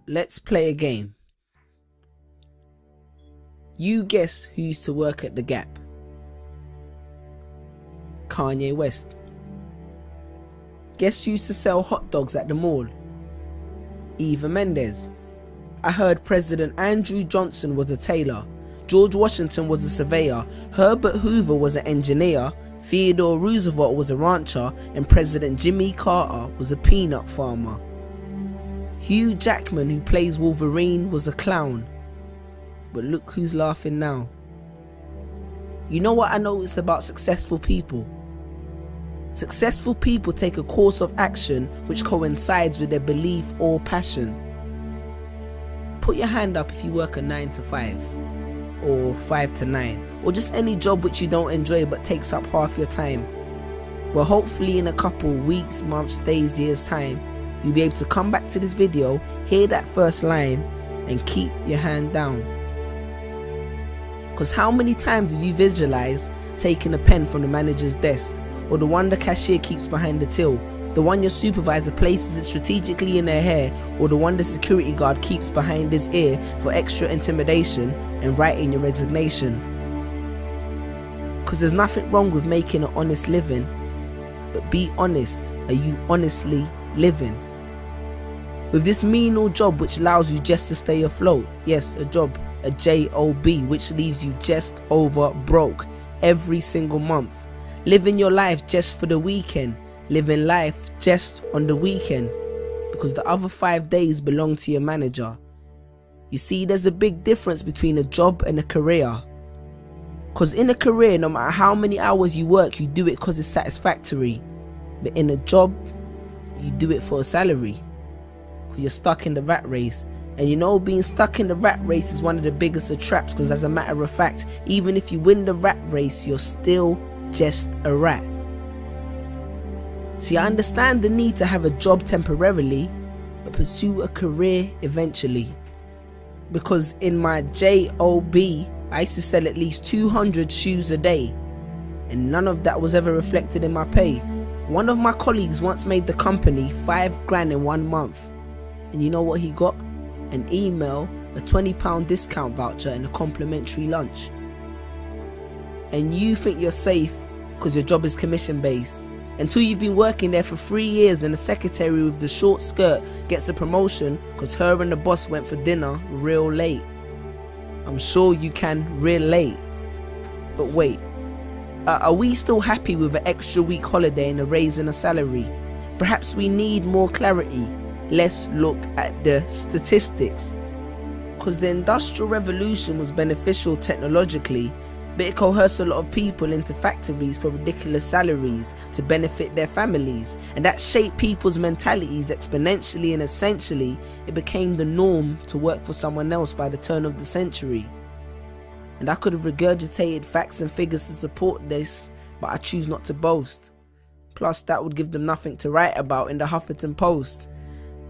let's play a game. You guess who used to work at the Gap? Kanye West. Guess who used to sell hot dogs at the mall? Eva Mendes. I heard President Andrew Johnson was a tailor, George Washington was a surveyor, Herbert Hoover was an engineer, Theodore Roosevelt was a rancher, and President Jimmy Carter was a peanut farmer. Hugh Jackman, who plays Wolverine, was a clown. But look who's laughing now. You know what I noticed about successful people? Successful people take a course of action which coincides with their belief or passion. Put your hand up if you work a 9 to 5, or 5 to 9, or just any job which you don't enjoy but takes up half your time. Well, hopefully in a couple weeks, months, days, years time, you'll be able to come back to this video, hear that first line, and keep your hand down. Because how many times have you visualized taking a pen from the manager's desk, or the one the cashier keeps behind the till, the one your supervisor places it strategically in their hair, or the one the security guard keeps behind his ear for extra intimidation, and writing your resignation? Because there's nothing wrong with making an honest living, but be honest, are you honestly living? With this menial job which allows you just to stay afloat, yes, a job, a job, which leaves you just over broke every single month, living your life just for the weekend, living life just on the weekend, because the other 5 days belong to your manager. You see, there's a big difference between a job and a career. Because in a career, no matter how many hours you work, you do it because it's satisfactory. But in a job, you do it for a salary. You're stuck in the rat race. And you know, being stuck in the rat race is one of the biggest of traps, because as a matter of fact, even if you win the rat race, you're still just a rat. See, I understand the need to have a job temporarily, but pursue a career eventually. Because in my job, I used to sell at least 200 shoes a day, and none of that was ever reflected in my pay. One of my colleagues once made the company $5,000 in 1 month. And you know what he got? An email, a £20 discount voucher, and a complimentary lunch. And you think you're safe because your job is commission based, until you've been working there for 3 years and the secretary with the short skirt gets a promotion because her and the boss went for dinner real late. I'm sure you can relate. But wait, are we still happy with an extra week holiday and a raise in a salary? Perhaps we need more clarity. Let's look at the statistics. Because the Industrial Revolution was beneficial technologically, but it coerced a lot of people into factories for ridiculous salaries to benefit their families, and that shaped people's mentalities exponentially, and essentially it became the norm to work for someone else by the turn of the century. And I could have regurgitated facts and figures to support this, but I choose not to boast. Plus that would give them nothing to write about in the Huffington Post.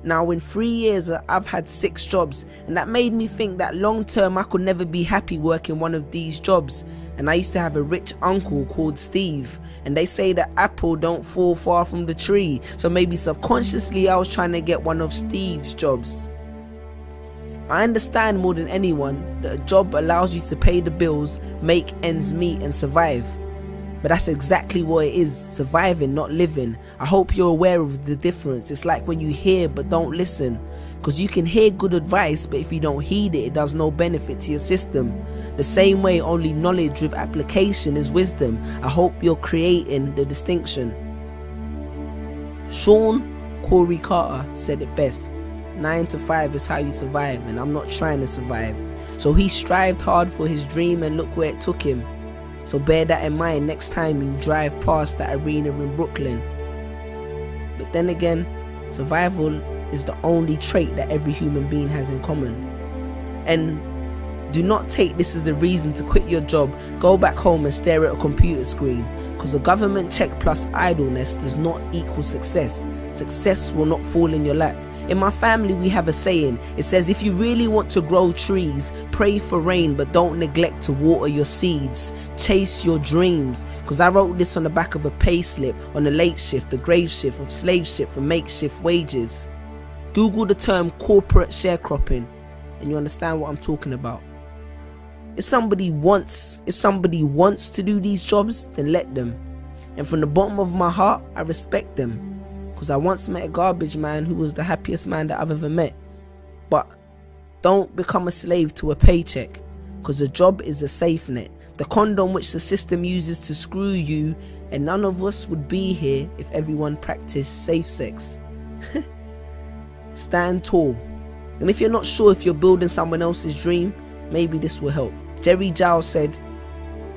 Now in 3 years I've had 6 jobs, and that made me think that long term I could never be happy working one of these jobs. And I used to have a rich uncle called Steve, and they say that apple don't fall far from the tree, so maybe subconsciously I was trying to get one of Steve's jobs. I understand more than anyone that a job allows you to pay the bills, make ends meet, and survive. But that's exactly what it is, surviving, not living. I hope you're aware of the difference. It's like when you hear but don't listen. Because you can hear good advice, but if you don't heed it, it does no benefit to your system. The same way only knowledge with application is wisdom. I hope you're creating the distinction. Sean Corey Carter said it best. 9 to 5 is how you survive, and I'm not trying to survive. So he strived hard for his dream, and look where it took him. So bear that in mind next time you drive past that arena in Brooklyn. But then again, survival is the only trait that every human being has in common. And do not take this as a reason to quit your job, go back home and stare at a computer screen, because a government check plus idleness does not equal success. Success will not fall in your lap. In my family we have a saying. It says, if you really want to grow trees, pray for rain, but don't neglect to water your seeds. Chase your dreams. Because I wrote this on the back of a pay slip, on a late shift, a grave shift, of slave ship for makeshift wages. Google the term corporate sharecropping and you understand what I'm talking about. If somebody wants to do these jobs, then let them. And from the bottom of my heart, I respect them. Because I once met a garbage man who was the happiest man that I've ever met. But don't become a slave to a paycheck, because a job is a safe net, the condom which the system uses to screw you, and none of us would be here if everyone practiced safe sex. Stand tall. And if you're not sure if you're building someone else's dream, maybe this will help. Jerry Giles said,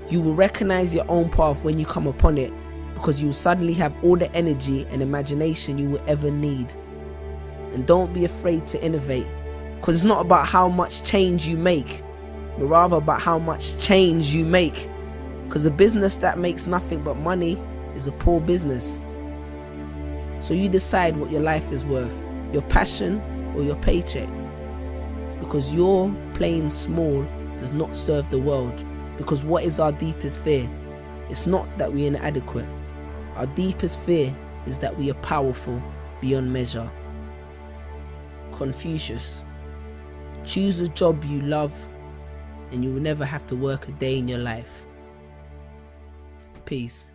"You will recognize your own path when you come upon it, because you will suddenly have all the energy and imagination you will ever need." And don't be afraid to innovate, because it's not about how much change you make, but rather about how much change you make. Because a business that makes nothing but money is a poor business. So you decide what your life is worth, your passion or your paycheck. Because your playing small does not serve the world. Because what is our deepest fear? It's not that we're inadequate. Our deepest fear is that we are powerful beyond measure. Confucius. Choose a job you love and you will never have to work a day in your life. Peace.